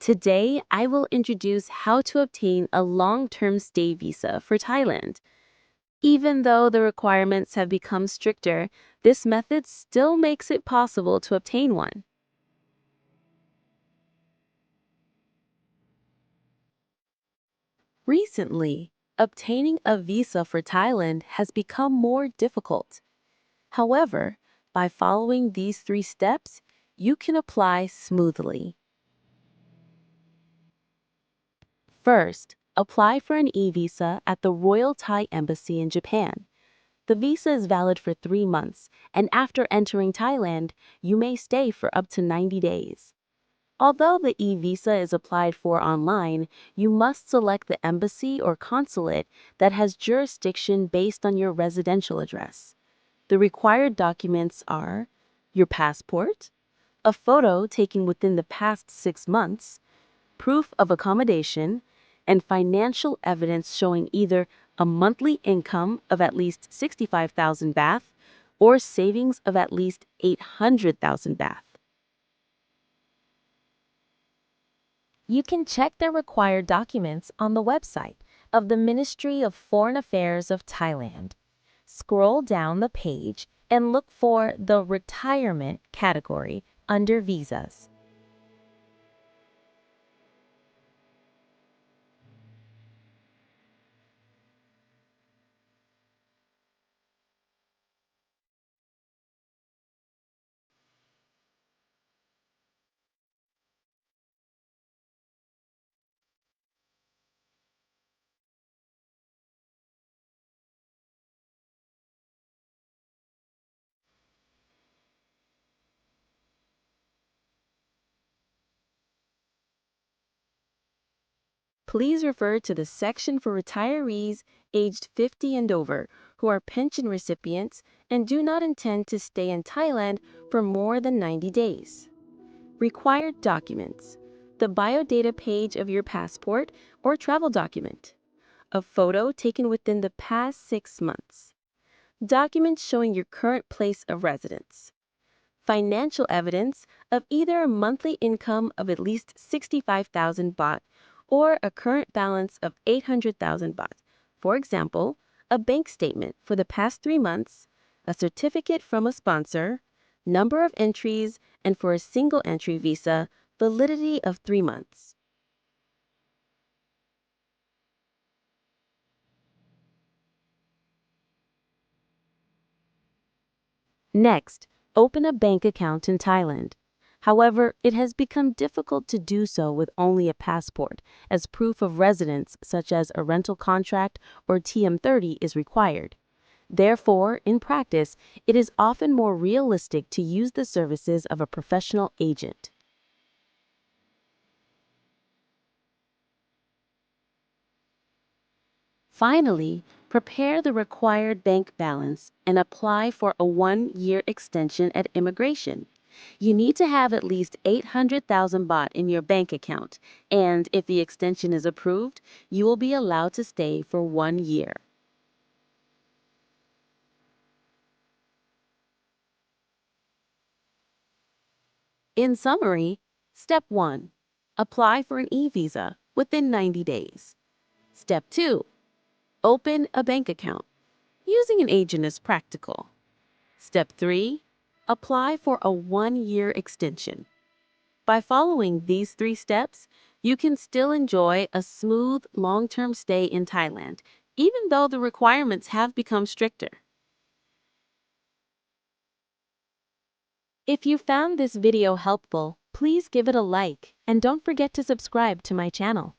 Today, I will introduce how to obtain a long-term stay visa for Thailand. Even though the requirements have become stricter, this method still makes it possible to obtain one. Recently, obtaining a visa for Thailand has become more difficult. However, by following these 3 steps, you can apply smoothly. First, apply for an e-visa at the Royal Thai Embassy in Japan. The visa is valid for 3 months, and after entering Thailand, you may stay for up to 90 days. Although the e-visa is applied for online, you must select the embassy or consulate that has jurisdiction based on your residential address. The required documents are your passport, a photo taken within the past 6 months, proof of accommodation, and financial evidence showing either a monthly income of at least 65,000 baht or savings of at least 800,000 baht. You can check the required documents on the website of the Ministry of Foreign Affairs of Thailand. Scroll down the page and look for the Retirement category under Visas. Please refer to the section for retirees aged 50 and over who are pension recipients and do not intend to stay in Thailand for more than 90 days. Required documents: the biodata page of your passport or travel document, a photo taken within the past 6 months, documents showing your current place of residence, financial evidence of either a monthly income of at least 65,000 baht or a current balance of 800,000 baht. For example, a bank statement for the past 3 months, a certificate from a sponsor, number of entries, and for a single entry visa, validity of 3 months. Next, open a bank account in Thailand. However, it has become difficult to do so with only a passport, as proof of residence such as a rental contract or TM30 is required. Therefore, in practice, it is often more realistic to use the services of a professional agent. Finally, prepare the required bank balance and apply for a 1-year extension at immigration. You need to have at least 800,000 baht in your bank account, and if the extension is approved, you will be allowed to stay for 1 year. In summary, Step 1. Apply for an e-visa within 90 days. Step 2. Open a bank account. Using an agent is practical. Step 3. Apply for a 1-year extension. By following these 3 steps, you can still enjoy a smooth, long-term stay in Thailand, even though the requirements have become stricter. If you found this video helpful, please give it a like and don't forget to subscribe to my channel.